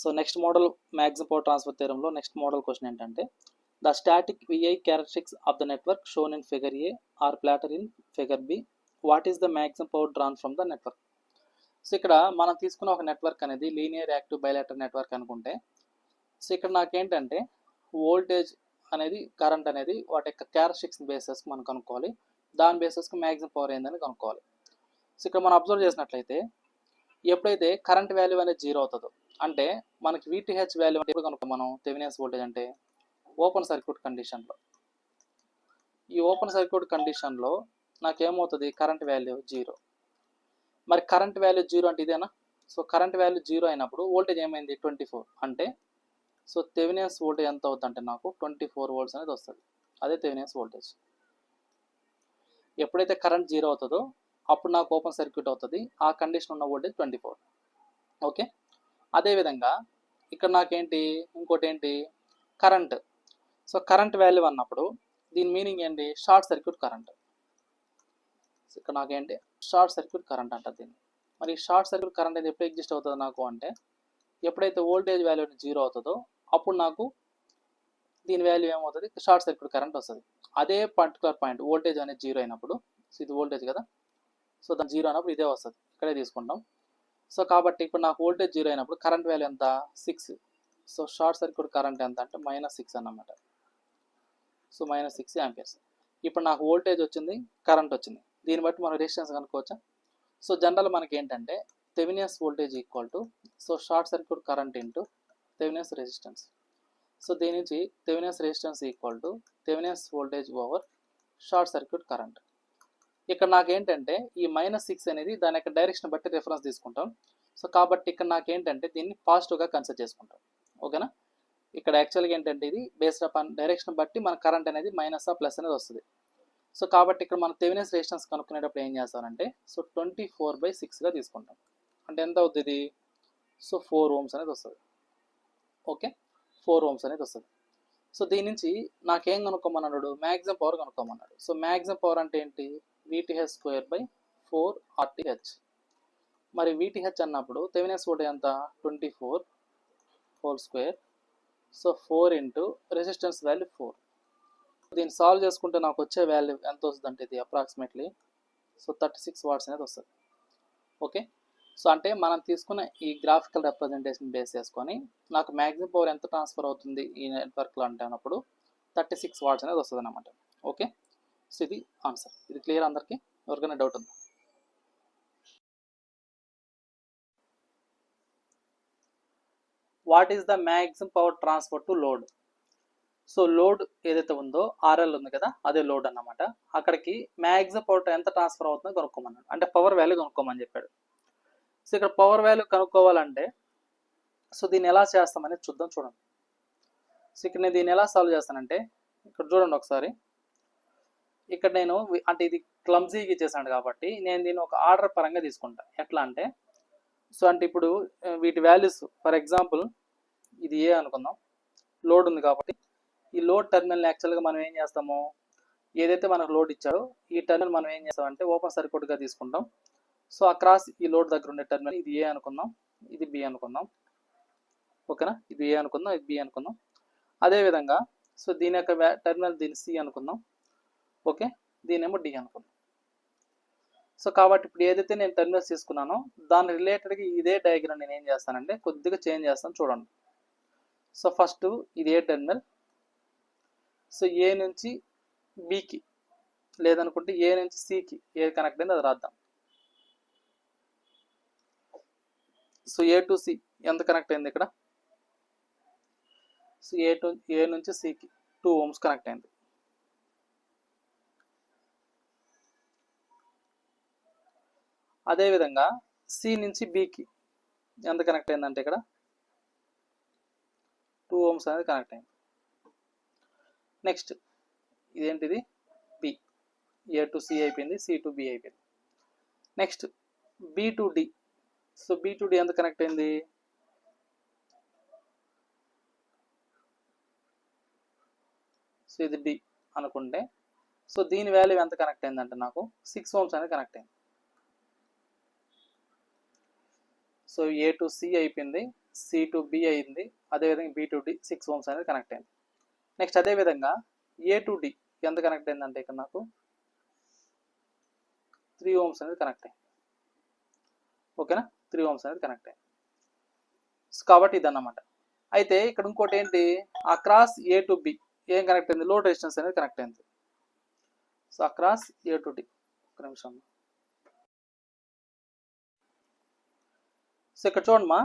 So next model maximum power transfer థియరంలో next model question ఏంటంటే the static V I characteristics of the network shown in figure A are plotted in figure B what is the maximum power drawn from the network. So ఇక్కడ మనం తీసుకున్న ఒక network అనేది linear active bilateral network అనుకుంటే, so ఇక్కడ నాకేంటంటే voltage అనేది current అనేది వాటి యొక్క క్యారెక్టరిస్టిక్స్ బేసెస్కి మనం కనుక్కోవాలి. దాని బేసెస్కి మ్యాక్సిమం పవర్ ఏందని కనుక్కోవాలి. సో ఇక్కడ మనం అబ్జర్వ్ చేసినట్లయితే ఎప్పుడైతే కరెంట్ వాల్యూ అనేది జీరో అవుతుందో అంటే మనకి VTH వాల్యూ అంటే ఎప్పుడు కనుక్కో మనం థెవెనిన్ వోల్టేజ్ అంటే ఓపెన్ సర్క్యూట్ కండిషన్లో. ఈ ఓపెన్ సర్క్యూట్ కండిషన్లో నాకేమవుతుంది కరెంట్ వాల్యూ జీరో. మరి కరెంట్ వాల్యూ జీరో అంటే ఇదేనా? సో కరెంట్ వాల్యూ జీరో అయినప్పుడు వోల్టేజ్ ఏమైంది 24 అంటే సో థెవెనిన్ వోల్టేజ్ ఎంత అవుతుంది అంటే నాకు 24 volts అనేది వస్తుంది. అదే థెవెనిన్ వోల్టేజ్. ఎప్పుడైతే కరెంట్ జీరో అవుతుందో అప్పుడు నాకు ఓపెన్ సర్క్యూట్ అవుతుంది. ఆ కండిషన్ ఉన్న వోల్టేజ్ 24. ఓకే, అదేవిధంగా ఇక్కడ నాకేంటి ఇంకోటి ఏంటి కరెంట్. సో కరెంట్ వాల్యూ అన్నప్పుడు దీని మీనింగ్ ఏంటి షార్ట్ సర్క్యూట్ కరెంట్. ఇక్కడ నాకేంటి షార్ట్ సర్క్యూట్ కరెంట్ అంట దీన్ని. మరి షార్ట్ సర్క్యూట్ కరెంట్ అనేది ఎప్పుడు ఎగ్జిస్ట్ అవుతుంది నాకు అంటే ఎప్పుడైతే వోల్టేజ్ వాల్యూ జీరో అవుతుందో అప్పుడు నాకు దీని వాల్యూ ఏమవుతుంది షార్ట్ సర్క్యూట్ కరెంట్ వస్తుంది. అదే పర్టికులర్ పాయింట్ వోల్టేజ్ అనేది జీరో అయినప్పుడు, సో ఇది వోల్టేజ్ కదా, సో దాని జీరో అయినప్పుడు ఇదే వస్తుంది, ఇక్కడే తీసుకుంటాం. సో కాబట్టి ఇప్పుడు నాకు వోల్టేజ్ జీరో అయినప్పుడు కరెంట్ వాల్యూ ఎంత 6. సో షార్ట్ సర్క్యూట్ కరెంట్ ఎంత అంటే -6 అన్నమాట. So -6 amperes. ఇప్పుడు నాకు వోల్టేజ్ వచ్చింది, కరెంట్ వచ్చింది, దీన్ని బట్టి మనం రెసిస్టెన్స్ కనుక్కోవచ్చా. సో జనరల్ మనకి ఏంటంటే Thevenin voltage equal to so short circuit current into Thevenin resistance. So దీని నుంచి Thevenin resistance equal to Thevenin voltage over short circuit current. ఇక్కడ నాకేంటంటే ఈ -6 అనేది దాని యొక్క డైరెక్షన్ బట్టి రిఫరెన్స్ తీసుకుంటాం. సో కాబట్టి ఇక్కడ నాకేంటంటే దీన్ని పాజిటివ్గా కన్సిడర్ చేసుకుంటాం. ఓకేనా, ఇక్కడ యాక్చువల్గా ఏంటంటే ఇది బేస్డ్ అపాన్ డైరెక్షన్ బట్టి మన కరెంట్ అనేది మైనస్ ఆ ప్లస్ అనేది వస్తుంది. సో కాబట్టి ఇక్కడ మనం థెవెనిన్ రెసిస్టెన్స్ కనుక్కునేటప్పుడు ఏం చేస్తామంటే సో 24/6గా తీసుకుంటాం. అంటే ఎంత అవుతుంది ఇది సో 4 ohms అనేది వస్తుంది. ఓకే, 4 ohms అనేది వస్తుంది. సో దీని నుంచి నాకేం కనుక్కోమన్నాడు మ్యాక్సిమం పవర్ కనుక్కోమన్నాడు. సో మ్యాక్సిమం పవర్ అంటే ఏంటి VTH² 4 RTH. మరి VTH అన్నప్పుడు థెవెనిన్ వోల్టేజ్ ఎంత 24 whole square. So 4 into resistance value 4. దీన్ని సాల్వ్ చేసుకుంటే నాకు వచ్చే వాల్యూ ఎంత వస్తుంది అంటే ఇది అప్రాక్సిమేట్లీ సో 36 watts అనేది వస్తుంది. ఓకే, సో అంటే మనం తీసుకున్న ఈ గ్రాఫికల్ రిప్రజెంటేషన్ బేస్ చేసుకొని నాకు మ్యాక్సిమం పవర్ ఎంత ట్రాన్స్ఫర్ అవుతుంది ఈ నెట్వర్క్లో అంటే అన్నప్పుడు 36 watts అనేది వస్తుంది అన్నమాట. ఓకే, సో ఇది ఆన్సర్. ఇది క్లియర్ అందరికీ? ఎవరికైనా డౌట్ ఉందా? What is the maximum power transfer to load. So load ఏదైతే ఉందో RL ఉంది కదా, అదే లోడ్ అన్నమాట. అక్కడికి మ్యాక్సిమం పవర్ ఎంత ట్రాన్స్ఫర్ అవుతుందో కనుక్కోమన్నాడు, అంటే పవర్ వాల్యూ కనుక్కోమని చెప్పాడు. సో ఇక్కడ పవర్ వాల్యూ కనుక్కోవాలంటే సో దీన్ని ఎలా చేస్తామనేది చూద్దాం. చూడండి, సో ఇక్కడ నేను దీన్ని ఎలా సాల్వ్ చేస్తానంటే ఇక్కడ చూడండి ఒకసారి. ఇక్కడ నేను అంటే ఇది క్లమ్జీగా ఇచ్చేసాను కాబట్టి నేను దీన్ని ఒక ఆర్డర్ పరంగా తీసుకుంటా. ఎట్లా అంటే సో అంటే ఇప్పుడు వీటి వాల్యూస్ ఫర్ ఎగ్జాంపుల్ ఇది ఏ అనుకుందాం, లోడ్ ఉంది కాబట్టి ఈ లోడ్ టెర్మినల్ యాక్చువల్గా మనం ఏం చేస్తాము, ఏదైతే మనకు లోడ్ ఇచ్చాడో ఈ టెర్మినల్ మనం ఏం చేస్తామంటే ఓపెన్ సర్క్యూట్గా తీసుకుంటాం. సో అక్రాస్ ఈ లోడ్ దగ్గర ఉండే టెర్మినల్ ఇది ఏ అనుకుందాం, ఇది బి అనుకుందాం. ఓకేనా, ఇది ఏ అనుకుందాం, ఇది బి అనుకుందాం. అదేవిధంగా సో దీని యొక్క టెర్మినల్ దీన్ని సి అనుకుందాం. ఓకే, దీనేమో డి అనుకుందాం. సో కాబట్టి ఇప్పుడు ఏదైతే నేను టెర్మినల్స్ తీసుకున్నానో దాని రిలేటెడ్గా ఇదే డయాగ్రామ్ నేను ఏం చేస్తానంటే కొద్దిగా చేంజ్ చేస్తాను. చూడండి, సో ఫస్ట్ ఇది ఏ టెర్మినల్, సో ఏ నుంచి బికి లేదనుకుంటే ఏ నుంచి సికి ఏది కనెక్ట్ అయింది అది రాద్దాం. సో ఏ టు సి ఎంత కనెక్ట్ అయింది ఇక్కడ, సో ఏ నుంచి సికి 2 ohms కనెక్ట్ అయింది. అదేవిధంగా సి నుంచి బికి ఎంత కనెక్ట్ అయిందంటే ఇక్కడ 2 ohms అనేది కనెక్ట్ అయింది. నెక్స్ట్ ఇదేంటిది బి, ఏ టు సి అయిపోయింది, సి టు బి అయిపోయింది. Next B to D, so B to D ఎంత కనెక్ట్ అయింది, సో ఇది డి అనుకుంటే సో దీని వాల్యూ ఎంత కనెక్ట్ అయిందంటే నాకు 6 ohms అనేది కనెక్ట్ అయింది. సో ఏ టు సి అయిపోయింది, సి టు బి అయింది, అదేవిధంగా బి టు డి 6 ఓమ్స్ అనేది కనెక్ట్ అయింది. నెక్స్ట్ అదేవిధంగా ఏ టు డి ఎంత కనెక్ట్ అయిందంటే ఇక్కడ నాకు 3 ఓమ్స్ అనేది కనెక్ట్ అయింది. ఓకేనా, 3 ఓమ్స్ అనేది కనెక్ట్ అయింది. కాబట్టి ఇదన్నమాట. అయితే ఇక్కడ ఇంకోటి ఏంటి, అక్రాస్ ఏ టు బి ఏం కనెక్ట్ అయింది, లోడ్ రెసిస్టెన్స్ అనేది కనెక్ట్ అయింది. So across A to D, ఒక నిమిషం. సో ఇక్కడ చూడమ్మా,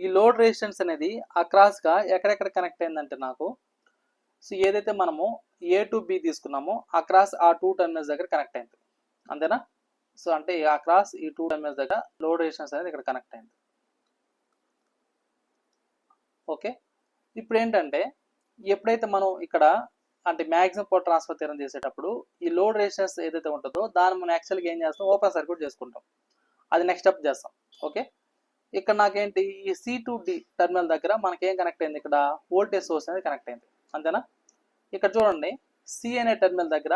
ఈ లోడ్ రెసిస్టెన్స్ అనేది అక్రాస్గా ఎక్కడెక్కడ కనెక్ట్ అయిందంటే నాకు, సో ఏదైతే మనము ఏ టు బి తీసుకున్నామో అక్రాస్ ఆ 2 టర్మినల్స్ దగ్గర కనెక్ట్ అయింది, అంతేనా. సో అంటే అక్రాస్ ఈ 2 టర్మినల్స్ దగ్గర లోడ్ రెసిస్టెన్స్ అనేది ఇక్కడ కనెక్ట్ అయింది. ఓకే, ఇప్పుడు ఏంటంటే ఎప్పుడైతే మనం ఇక్కడ అంటే మ్యాక్సిమం పవర్ ట్రాన్స్ఫర్ థియరం చేసేటప్పుడు ఈ లోడ్ రెసిస్టెన్స్ ఏదైతే ఉంటుందో దాన్ని మనం యాక్చువల్గా ఏం చేస్తాం, ఓపెన్ సర్క్యూట్ చేసుకుంటాం. అది నెక్స్ట్ స్టెప్ చేస్తాం. ఓకే, ఇక్కడ నాకేంటి ఈ సి టు డి టర్మినల్ దగ్గర మనకేం కనెక్ట్ అయింది, ఇక్కడ వోల్టేజ్ సోర్స్ అనేది కనెక్ట్ అయింది, అంతేనా. ఇక్కడ చూడండి, సి అనే టర్మినల్ దగ్గర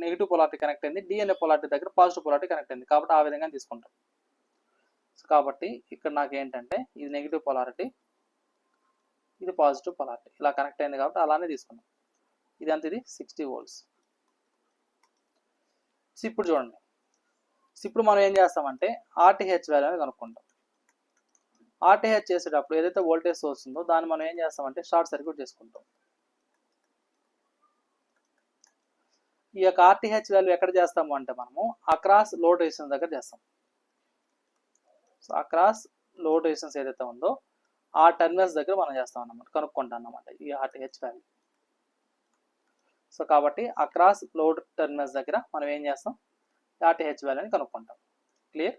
నెగిటివ్ పొలారిటీ కనెక్ట్ అయింది, డి అనే పొలారిటీ దగ్గర పాజిటివ్ పొలారిటీ కనెక్ట్ అయింది. కాబట్టి ఆ విధంగా తీసుకుంటాం. సో కాబట్టి ఇక్కడ నాకు ఏంటంటే ఇది నెగిటివ్ పొలారిటీ, ఇది పాజిటివ్ పొలారిటీ, ఇలా కనెక్ట్ అయింది కాబట్టి అలానే తీసుకున్నాం. ఇది అంత, ఇది 60 వోల్ట్స్. సో ఇప్పుడు చూడండి, ఇప్పుడు మనం ఏం చేస్తామంటే ఆర్టీహెచ్ వాల్యూ అనేది కనుక్కుంటాం. ఆర్టీహెచ్ చేసేటప్పుడు ఏదైతే వోల్టేజ్ సోర్స్ ఉందో దాన్ని మనం ఏం చేస్తామంటే షార్ట్ సర్క్యూట్ చేసుకుంటాం. ఈ యొక్క ఆర్టీహెచ్ వాల్యూ ఎక్కడ చేస్తాము అంటే మనము అక్రాస్ లోడ్ రెసిస్టెన్స్ దగ్గర చేస్తాం. సో అక్రాస్ లోడ్ రెసిస్టెన్స్ ఏదైతే ఉందో ఆ టర్మినల్స్ దగ్గర మనం చేస్తాం అన్నమాట, కనుక్కుంటాం అన్నమాట ఈ ఆర్టీహెచ్ వాల్యూ. సో కాబట్టి అక్రాస్ లోడ్ టర్మినల్స్ దగ్గర మనం ఏం చేస్తాం, ఆర్టీహెచ్ వాల్యూని కనుక్కుంటాం. క్లియర్.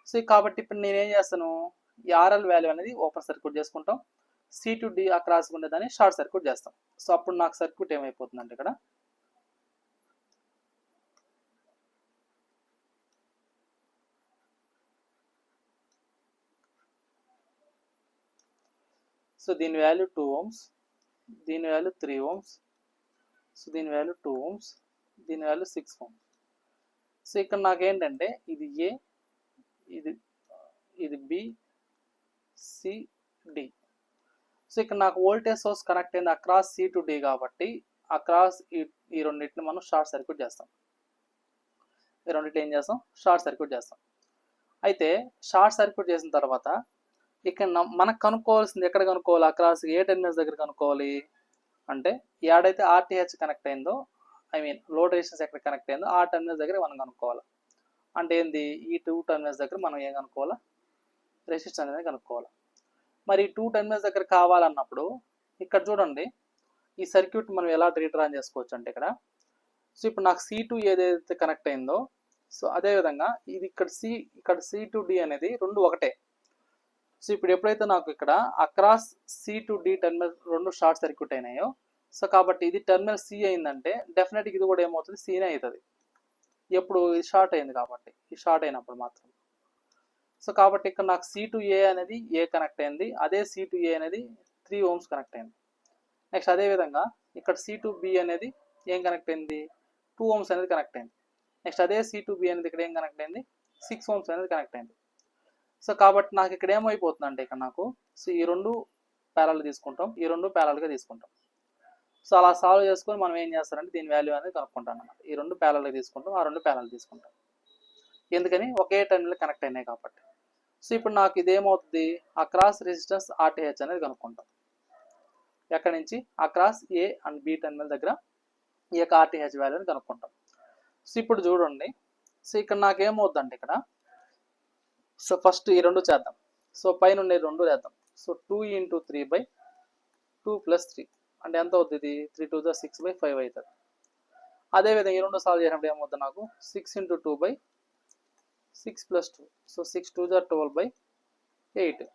సో కాబట్టి ఇప్పుడు నేను ఏం చేస్తాను, ఈ ఆర్ఎల్ వాల్యూ అనేది ఓపెన్ సర్క్యూట్ చేసుకుంటాం, సి టు డి అక్రాస్ ఉండేదాన్ని షార్ట్ సర్క్యూట్ చేస్తాం. సో అప్పుడు నాకు సర్క్యూట్ ఏమైపోతుందంటే ఇక్కడ సో దీని వాల్యూ 2 ఓమ్స్, దీని వాల్యూ 3 ఓమ్స్, సో దీని వాల్యూ 2 ఓమ్స్, దీని వాల్యూ 6 ఓమ్స్. సో ఇక్కడ నాకేంటంటే ఇది ఏ, ఇది బి, సి, డి. సో ఇక్కడ నాకు వోల్టేజ్ సోర్స్ కనెక్ట్ అయింది అక్రాస్ సి టు డి కాబట్టి అక్రాస్ ఈ రెండింటిని మనం షార్ట్ సర్క్యూట్ చేస్తాం. ఈ రెండింటిని ఏం చేస్తాం, షార్ట్ సర్క్యూట్ చేస్తాం. అయితే షార్ట్ సర్క్యూట్ చేసిన తర్వాత ఇక్కడ మనకు కనుక్కోవాల్సింది ఎక్కడ కనుక్కోవాలి, అక్రాస్ ఏ టెర్మినల్స్ దగ్గర కనుక్కోవాలి అంటే ఏడైతే ఆర్టీహెచ్ కనెక్ట్ అయిందో, ఐ మీన్ లోడ్ రెసిస్టెన్స్ ఎక్కడ కనెక్ట్ అయిందో ఆ టెర్మినల్స్ దగ్గర మనం కనుక్కోవాలి. అంటే ఏంది, ఈ 2 టెర్మినల్స్ దగ్గర మనం ఏం కనుక్కోవాలా, రెసిస్టెన్స్ అనేది కనుక్కోవాలి. మరి ఈ 2 టెర్మినల్స్ దగ్గర కావాలన్నప్పుడు ఇక్కడ చూడండి ఈ సర్క్యూట్ మనం ఎలా రీడ్రాన్ చేసుకోవచ్చు అంటే ఇక్కడ, సో ఇప్పుడు నాకు C2 ఏదైతే కనెక్ట్ అయిందో, సో అదేవిధంగా ఇది ఇక్కడ సి టు డి అనేది రెండు ఒకటే. సో ఇప్పుడు ఎప్పుడైతే నాకు ఇక్కడ across C to D terminal రెండు షార్ట్ సర్క్యూట్ అయినాయో, సో కాబట్టి ఇది టెర్మినల్ సి అయిందంటే డెఫినెట్గా ఇది కూడా ఏమవుతుంది, సినే అవుతుంది. ఎప్పుడు ఇది షార్ట్ అయింది కాబట్టి, ఈ షార్ట్ అయినప్పుడు మాత్రం. సో కాబట్టి ఇక్కడ నాకు సి టు ఏ అనేది ఏ కనెక్ట్ అయింది, అదే సి టు ఏ అనేది 3 ఓమ్స్ కనెక్ట్ అయింది. నెక్స్ట్ అదేవిధంగా ఇక్కడ సి టు బి అనేది ఏం కనెక్ట్ అయింది, 2 ఓమ్స్ అనేది కనెక్ట్ అయింది. నెక్స్ట్ అదే సి టు బి అనేది ఇక్కడ ఏం కనెక్ట్ అయింది, 6 ఓమ్స్ అనేది కనెక్ట్ అయింది. సో కాబట్టి నాకు ఇక్కడ ఏమైపోతుంది అంటే ఇక్కడ నాకు, సో ఈ రెండు ప్యారల్ తీసుకుంటాం, ఈ రెండు ప్యారల్గా తీసుకుంటాం. సో అలా సాల్వ్ చేసుకొని మనం ఏం చేస్తారంటే దీని వాల్యూ అనేది కనుక్కుంటాం అన్నమాట. ఈ రెండు ప్యారల్గా తీసుకుంటాం, ఆ రెండు ప్యారల్ తీసుకుంటాం. ఎందుకని ఒకే టర్మినల్ కనెక్ట్ అయినాయి కాబట్టి. సో ఇప్పుడు నాకు ఇదేమవుతుంది, అక్రాస్ రెసిస్టెన్స్ ఆర్టీహెచ్ అనేది కనుక్కుంటాం. ఎక్కడి నుంచి, across A and B terminal దగ్గర ఈ యొక్క ఆర్టీహెచ్ వాల్యూని కనుక్కుంటాం. సో ఇప్పుడు చూడండి, సో ఇక్కడ నాకేమవుద్దంటే ఇక్కడ, సో ఫస్ట్ ఈ రెండు చేద్దాం. సో పైన ఉండే రెండు చేద్దాం. సో 2 × 3/2 + 3 అంటే ఎంత అవుతుంది, 3 2 = 6/5 అవుతుంది. అదేవిధంగా ఈ రెండు సాల్వ్ చేసినప్పుడు ఏమవుతుంది నాకు, 6 × 2/6 + 2, సో 6 2 = 12/8.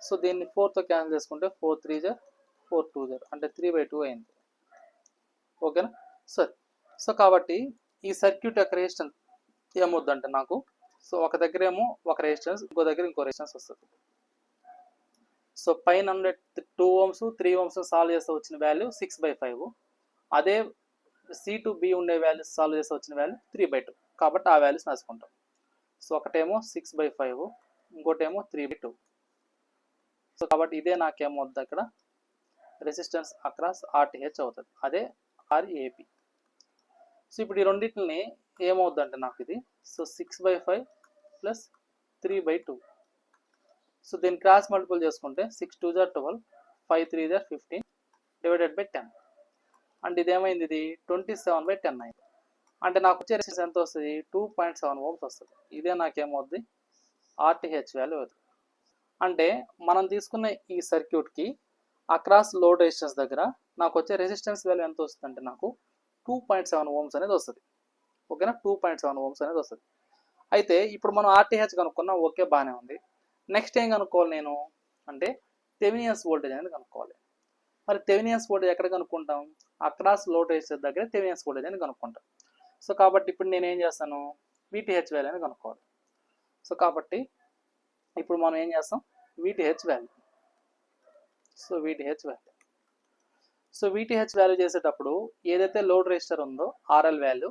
సో దీన్ని 4తో క్యాన్సిల్ చేసుకుంటే 4 3 = 4 2 అంటే 3/2 అయింది. ఓకేనా. సో కాబట్టి ఈ సర్క్యూట్ యొక్క రెసిస్టెన్స్ ఏమవుద్దంటే నాకు, సో ఒక దగ్గర ఏమో ఒక రెసిస్టెన్స్, ఇంకో దగ్గర ఇంకో రెసిస్టెన్స్ వస్తుంది. సో పైన 2 ఓమ్స్ 3 ఓమ్స్ సాల్వ్ చేస్తే వచ్చిన వాల్యూ 6/5. అదే సి టు బి ఉండే వాల్యూస్ సాల్వ్ చేస్తే వచ్చిన వాల్యూ 3/2. కాబట్టి ఆ వాల్యూస్ రాసుకుంటాం. సో ఒకటేమో 6/5, ఇంకోటేమో 3/2. సో కాబట్టి ఇదే నాకేమవుతుంది అక్కడ రెసిస్టెన్స్ అక్రాస్ ఆర్టీహెచ్ అవుతుంది, అదే ఆర్ఏపి. సో ఇప్పుడు ఈ రెండింటిని ఏమవుద్ది అంటే నాకు ఇది సో 6/5 ప్లస్ 3/2. సో దీన్ని క్రాస్ మల్టిపుల్ చేసుకుంటే 6 2 జా 12, 5 3 జా 15 డివైడెడ్ బై 10. అంటే ఇది ఏమైంది, ఇది 27/10 అయింది. అంటే నాకు వచ్చే రెసిస్టెన్స్ ఎంత వస్తుంది, 2.7 ఓమ్స్ వస్తుంది. ఇదే నాకేమవుద్ది ఆర్టీహెచ్ వాల్యూ అవుతుంది. అంటే మనం తీసుకున్న ఈ సర్క్యూట్కి అక్రాస్ లోడ్ రెసిస్టెన్స్ దగ్గర నాకు వచ్చే రెసిస్టెన్స్ వాల్యూ ఎంత వస్తుంది అంటే నాకు 2.7 ఓమ్స్ అనేది వస్తుంది. ఓకేనా, 2.7 ఓమ్స్ అనేది వస్తుంది. అయితే ఇప్పుడు మనం ఆర్టీహెచ్ కనుక్కున్నాం, ఓకే బాగానే ఉంది. నెక్స్ట్ ఏం కనుక్కోవాలి నేను అంటే థెవెనియన్స్ వోల్టేజ్ అనేది కనుక్కోవాలి. మరి థెవెనియన్స్ వోల్టేజ్ ఎక్కడ కనుక్కుంటాం, అక్రాస్ లోడ్ రెసిస్టెన్స్ దగ్గర థెవెనియన్స్ వోల్టేజ్ అని కనుక్కుంటాం. సో కాబట్టి ఇప్పుడు నేను ఏం చేస్తాను, వీటీహెచ్ వాల్యూ అని కనుక్కోవాలి. సో కాబట్టి ఇప్పుడు మనం ఏం చేస్తాం, VTH value. So VTH value VTH value చేసేటప్పుడు ఏదైతే లోడ్ రెసిస్టర్ ఉందో ఆర్ఎల్ వాల్యూ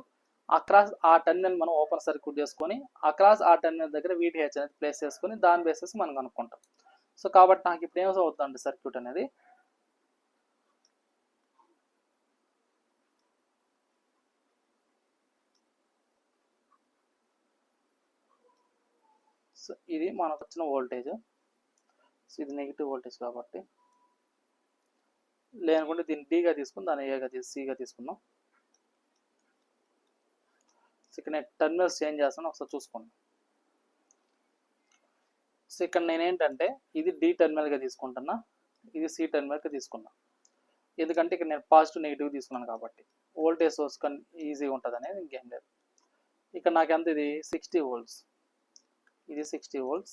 అక్రాస్ ఆ టర్మినల్ మనం ఓపెన్ సర్క్యూట్ చేసుకొని అక్రాస్ ఆ టర్మినల్ దగ్గర వీటీహెచ్ అనేది ప్లేస్ చేసుకొని దాని బేసిస్ మనం కనుక్కుంటాం. సో కాబట్టి నాకు ఇప్పుడు ఏమవుతుందంటే సర్క్యూట్ అనేది సో ఇది మనకు వచ్చిన వోల్టేజ్. సో ఇది నెగిటివ్ వోల్టేజ్ కాబట్టి లేనుకుంటే దీన్ని డీగా తీసుకుని దాన్ని ఏగా సిగా తీసుకుందాం. ఇక్కడ నేను టర్మినల్స్ చేంజ్ చేస్తాను, ఒకసారి చూసుకోండి. సో ఇక్కడ నేనేంటంటే ఇది డి టర్మినల్గా తీసుకుంటున్నా, ఇది సి టర్మినల్గా తీసుకున్నా. ఎందుకంటే ఇక్కడ నేను పాజిటివ్ నెగిటివ్ తీసుకున్నాను కాబట్టి వోల్టేజ్ సోర్స్ కన్ ఈజీగా ఉంటుంది అనేది ఇంకేం లేదు. ఇక్కడ నాకు ఎంత, ఇది 60 volts, ఇది 60 volts.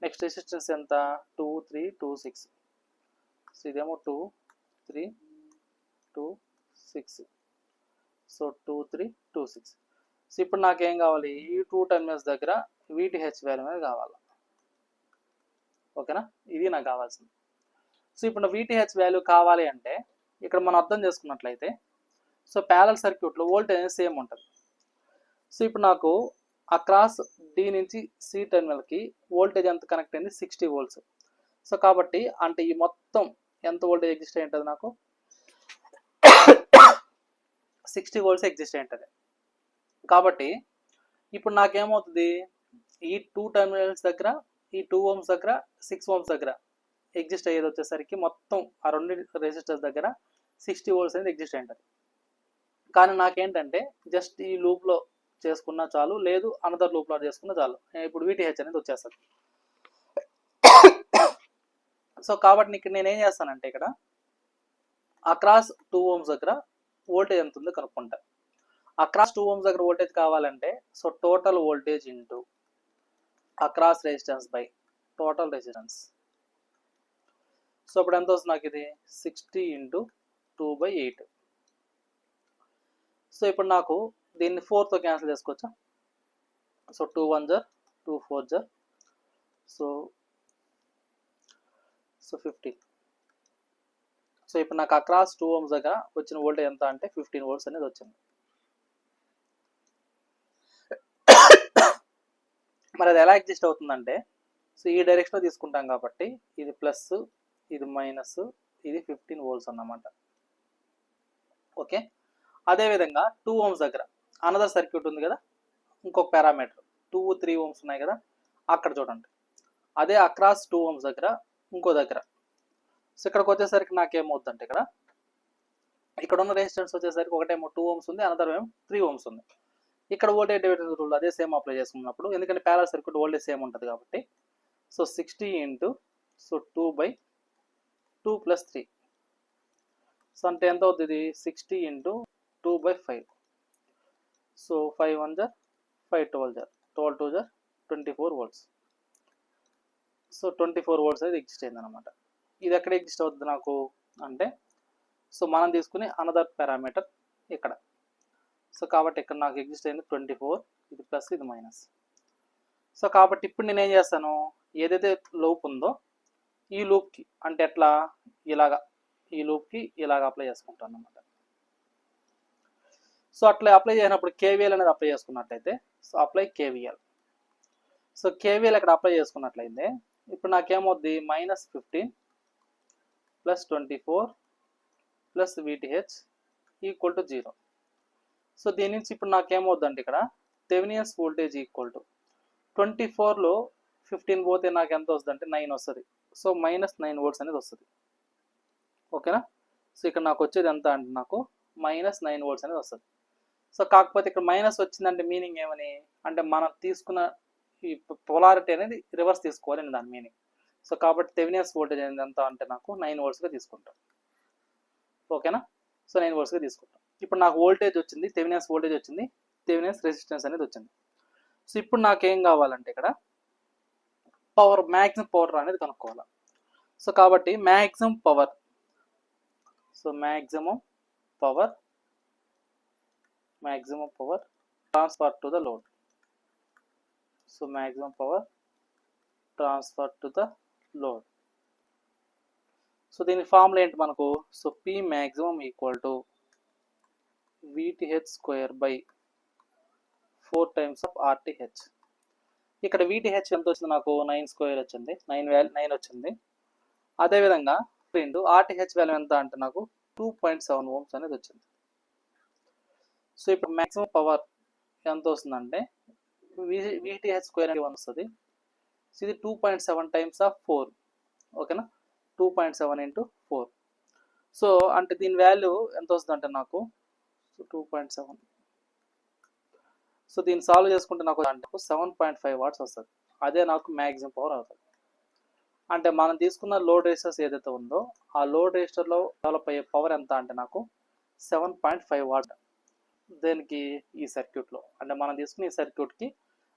నెక్స్ట్ రెసిస్టెన్స్ ఎంత, 2 3 2 6. సో ఇదేమో 2 3 2 6. సో 2 3 2 6. సో ఇప్పుడు నాకేం కావాలి, ఈ 2 టర్మినల్స్ దగ్గర వీటీహెచ్ వాల్యూ అనేది కావాలి. ఓకేనా, ఇది నాకు కావాల్సింది. సో ఇప్పుడు వీటీహెచ్ వాల్యూ కావాలి అంటే ఇక్కడ మనం అర్థం చేసుకున్నట్లయితే సో ప్యారలల్ సర్క్యూట్లో వోల్టేజ్ సేమ్ ఉంటుంది. సో ఇప్పుడు నాకు అక్రాస్ డి నుంచి సి టర్మినల్కి వోల్టేజ్ ఎంత కనెక్ట్ అయింది, 60 volts. సో కాబట్టి అంటే ఈ మొత్తం ఎంత వోల్టేజ్ ఎగ్జిస్ట్ అయి ఉంటుంది, నాకు 60 volts ఎగ్జిస్ట్ అయి ఉంటుంది. కాబట్టి ఇప్పుడు నాకేమవుతుంది, ఈ 2 టర్మినల్స్ దగ్గర ఈ 2 ohms దగ్గర 6 ohms దగ్గర ఎగ్జిస్ట్ అయ్యేది వచ్చేసరికి మొత్తం ఆ రెండు రెసిస్టర్స్ దగ్గర 60 volts అనేది ఎగ్జిస్ట్ అయి ఉంటుంది. కానీ నాకేంటంటే జస్ట్ ఈ లూప్లో చేసుకున్నా చాలు, లేదు అనదర్ లూప్లో చేసుకున్నా చాలు, ఇప్పుడు వీటీహెచ్ అనేది వచ్చేస్తుంది. సో కాబట్టి ఇక్కడ నేను ఏం చేస్తానంటే ఇక్కడ అక్రాస్ 2 ohms దగ్గర వోల్టేజ్ ఎంత ఉందో కనుక్కుంటా. అక్రాస్ 2 ohms దగ్గర వోల్టేజ్ కావాలంటే so total voltage into across resistance by total resistance. So ఇప్పుడు ఎంత వస్తుంది నాకు, ఇది 60 × 2/8. సో ఇప్పుడు నాకు దీన్ని 4తో క్యాన్సిల్ చేసుకోవచ్చా. సో 2 1 జా 2 4 జా సో 15. సో ఇప్పుడు నాకు అక్రాస్ 2 ohms దగ్గర వచ్చిన వోల్టేజ్ ఎంత అంటే 15 volts అనేది వచ్చింది. మరి అది ఎలా ఎగ్జిస్ట్ అవుతుందంటే సో ఈ డైరెక్షన్లో తీసుకుంటాం కాబట్టి ఇది ప్లస్ ఇది మైనస్ ఇది 15 volts అన్నమాట. ఓకే, అదేవిధంగా 2 ohms దగ్గర అనదర్ సర్క్యూట్ ఉంది కదా, ఇంకొక పారామీటర్ 2 3 ohms ఉన్నాయి కదా, అక్కడ చూడండి అదే అక్రాస్ 2 ohms దగ్గర ఇంకో దగ్గర. సో ఇక్కడికి వచ్చేసరికి నాకేమవుతుందంటే ఇక్కడ ఉన్న రెసిస్టెన్స్ వచ్చేసరికి ఒకటేమో 2 ohms ఉంది, అనదర్ ఏమో 3 ohms ఉంది. ఇక్కడ వోల్టేజ్ డివైడర్ రూల్ అదే సేమ్ అప్లై చేసుకున్నప్పుడు ఎందుకంటే ప్యారలల్ సర్క్యూట్ వోల్టేజ్ సేమ్ ఉంటుంది కాబట్టి సో 60 × సో 2/2 + 3. సో అంటే ఎంత అవుతుంది, 60 × 2/5. సో 5 1 జా 5 12 జా 12 2 జా 24 volts. సో 24 volts అనేది ఎగ్జిస్ట్ అయింది అనమాట. ఇది ఎక్కడ ఎగ్జిస్ట్ అవుతుంది నాకు అంటే సో మనం తీసుకునే అనదర్ పారామీటర్ ఇక్కడ. సో కాబట్టి ఇక్కడ నాకు ఎగ్జిస్ట్ అయింది 24, ఇది ప్లస్ ఇది మైనస్. సో కాబట్టి ఇప్పుడు నేను ఏం చేస్తాను, ఏదైతే లూప్ ఉందో ఈ లూప్కి అంటే ఎట్లా ఇలాగా ఈ లూప్కి ఇలాగ అప్లై చేసుకుంటాను అనమాట. సో అట్లా అప్లై చేసినప్పుడు కేవీఎల్ అనేది అప్లై చేసుకున్నట్లయితే so apply KVL. So KVL ఇక్కడ అప్లై చేసుకున్నట్లయితే ఇప్పుడు నాకేమవుద్ది -15 + 24 + VTH = 0. సో దీని నుంచి ఇప్పుడు నాకేమవుద్దంటే ఇక్కడ థెవెనియన్స్ వోల్టేజ్ ఈక్వల్ టు 24లో 15 పోతే నాకు ఎంత వస్తుందంటే 9 వస్తుంది. సో -9 వోల్ట్స్ అనేది వస్తుంది. ఓకేనా. సో ఇక్కడ నాకు వచ్చేది ఎంత అంటే నాకు -9 వోల్ట్స్ అనేది వస్తుంది. సో కాకపోతే ఇక్కడ మైనస్ వచ్చిందంటే మీనింగ్ ఏమని అంటే మనం తీసుకున్న ఈ పొలారిటీ అనేది రివర్స్ తీసుకోవాలని దాని మీనింగ్. సో కాబట్టి థెవెనియన్స్ వోల్టేజ్ అనేది ఎంత అంటే నాకు 9 వోల్ట్స్గా తీసుకుంటాం. ఓకేనా. సో 9 వోల్ట్స్గా తీసుకుంటాం. ఇప్పుడు నాకు వోల్టేజ్ వచ్చింది, థెవెనియన్స్ వోల్టేజ్ వచ్చింది, థెవెనియన్స్ రెసిస్టెన్స్ అనేది వచ్చింది. సో ఇప్పుడు నాకేం కావాలంటే ఇక్కడ పవర్, మ్యాక్సిమం పవర్ అనేది కనుక్కోవాలి. సో కాబట్టి maximum power, so maximum power transfer to the load. So maximum power transfer to the load. So దీని ఫార్ములా ఏంటి మనకు? So P maximum = VTH² / 4 times of RTH. ఇక్కడ VTH ఎంత వచ్చింది నాకు? 9² వచ్చింది, 9 వచ్చింది. అదేవిధంగా RTH వాల్యూ ఎంత అంటే నాకు 2.7 ohms అనేది వచ్చింది. సో ఇప్పుడు మ్యాక్సిమం పవర్ ఎంత వస్తుందంటే VTH² 1 వస్తుంది. సో ఇది 2.7 times of 4. ఓకేనా. 2.7 × 4. సో అంటే దీని వాల్యూ ఎంత వస్తుందంటే నాకు 2.7. సో దీన్ని సాల్వ్ చేసుకుంటే నాకు అంటే 7.5 వాట్స్ వస్తుంది. అదే నాకు మ్యాక్సిమం పవర్ అవుతుంది. అంటే మనం తీసుకున్న లోడ్ రెసిస్టర్స్ ఏదైతే ఉందో ఆ లోడ్ రెసిస్టర్లో డెవలప్ అయ్యే పవర్ ఎంత అంటే నాకు 7.5 వాట్. దేనికి? ఈ సర్క్యూట్లో. అంటే మనం తీసుకున్న ఈ సర్క్యూట్కి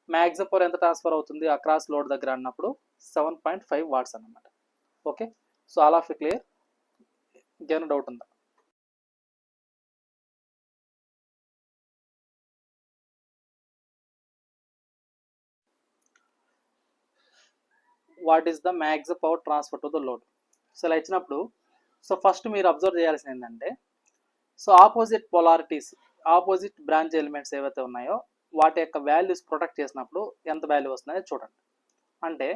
మ్యాక్సిమం పవర్ ఎంత ట్రాన్స్ఫర్ అవుతుంది అక్రాస్ లోడ్ దగ్గర అన్నప్పుడు 7.5 వాట్స్ అన్నమాట. Okay. So all of clear? ఇంకేమైనా డౌట్ ఉందా? What is the maximum power transfer to the load? So ఇలా ఇచ్చినప్పుడు సో ఫస్ట్ మీరు అబ్జర్వ్ చేయాల్సింది ఏంటంటే so opposite polarities, opposite branch elements ఏవైతే ఉన్నాయో వాటి యొక్క వాల్యూస్ ప్రొటెక్ట్ చేసినప్పుడు ఎంత వాల్యూ వస్తుందో చూడండి. అంటే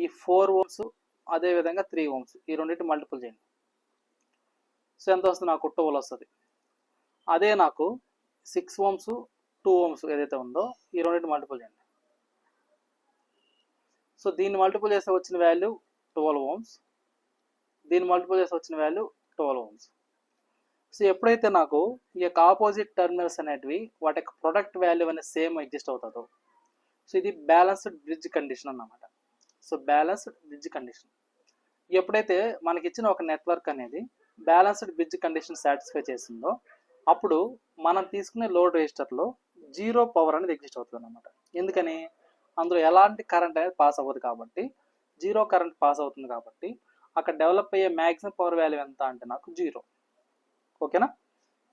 ఈ 4 ohms అదేవిధంగా 3 ohms ఈ రెండింటి మల్టిపుల్ చేయండి. సో ఎంత వస్తుంది? నాకు 12 వస్తుంది. అదే నాకు 6 ohms 2 ohms ఏదైతే ఉందో ఈ రెండింటి మల్టిపుల్ చేయండి. సో దీన్ని మల్టిపుల్ చేస్తే వచ్చిన వాల్యూ 12 ohms, దీన్ని మల్టిపుల్ చేస్తే వచ్చిన వాల్యూ 12 ohms. సో ఎప్పుడైతే నాకు ఈ యొక్క ఆపోజిట్ టర్మినల్స్ అనేటివి వాటి యొక్క ప్రొడక్ట్ వాల్యూ అనేది సేమ్ ఎగ్జిస్ట్ అవుతుందో సో ఇది బ్యాలెన్స్డ్ బ్రిడ్జ్ కండిషన్ అన్నమాట. సో బ్యాలెన్స్డ్ బ్రిడ్జ్ కండిషన్ ఎప్పుడైతే మనకి ఇచ్చిన ఒక నెట్వర్క్ అనేది బ్యాలెన్స్డ్ బ్రిడ్జ్ కండిషన్ సాటిస్ఫై చేస్తుందో అప్పుడు మనం తీసుకునే లోడ్ రెసిస్టర్లో 0 పవర్ అనేది ఎగ్జిస్ట్ అవుతుంది అన్నమాట. ఎందుకని? అందులో ఎలాంటి కరెంట్ అనేది పాస్ అవ్వదు కాబట్టి 0 కరెంట్ పాస్ అవుతుంది కాబట్టి అక్కడ డెవలప్ అయ్యే మ్యాక్సిమం పవర్ వాల్యూ ఎంత అంటే నాకు 0. ఓకేనా.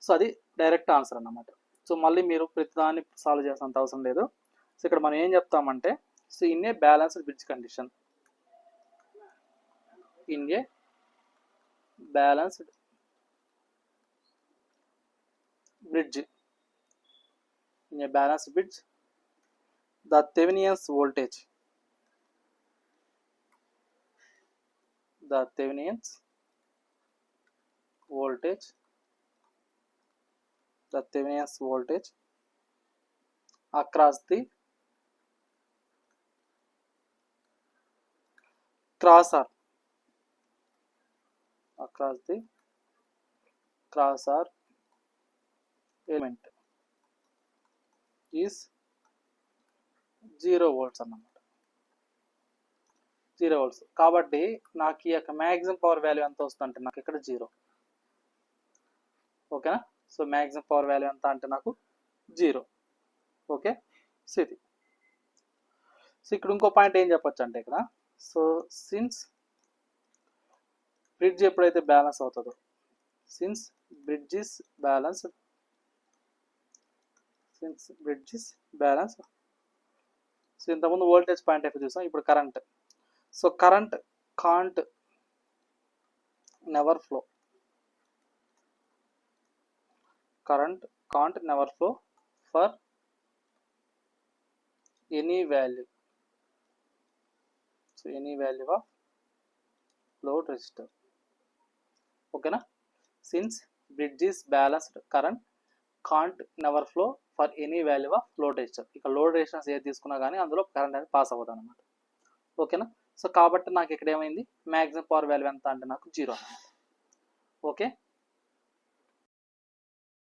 సో అది డైరెక్ట్ ఆన్సర్ అన్నమాట. సో మళ్ళీ మీరు ప్రతిదాన్ని సాల్వ్ చేసినంత అవసరం లేదు. సో ఇక్కడ మనం ఏం చెప్తామంటే so in a balanced bridge condition, in a balanced bridge, in a balanced bridge the Thevenin's voltage, the Thevenin's voltage, the Thevenin's voltage across the cross arm, across the cross arm element is 0 volts అన్నమాట. 0 volts కాబట్టి నాకు ఈ యొక్క maximum power value ఎంత వస్తుందంటే నాకు ఇక్కడ 0. ఓకేనా. సో మ్యాక్సిమం పవర్ వాల్యూ ఎంత అంటే నాకు 0. ఓకే. సో ఇది. సో ఇక్కడ ఇంకో పాయింట్ ఏం చెప్పొచ్చు అంటే ఇక్కడ సో సిన్స్ బ్రిడ్జ్ ఎప్పుడైతే బ్యాలెన్స్ అవుతుందో, since bridge is balanced, since bridge is balance. So ఇంతకుముందు వోల్టేజ్ పాయింట్ ఆఫ్ చూసాం, ఇప్పుడు current. So current can't never flow, current can't never flow for any value. So any value of load resistor. ఓకేనా. Since bridge is balanced current can't never flow for any value of load resistor. ఇక load resistance ఏది తీసుకున్నా కానీ అందులో current అనేది pass అవ్వదు అనమాట. ఓకేనా. సో కాబట్టి నాకు ఇక్కడ ఏమైంది, మ్యాక్సిమం పవర్ వాల్యూ ఎంత అంటే నాకు 0 అనమాట. ఓకే.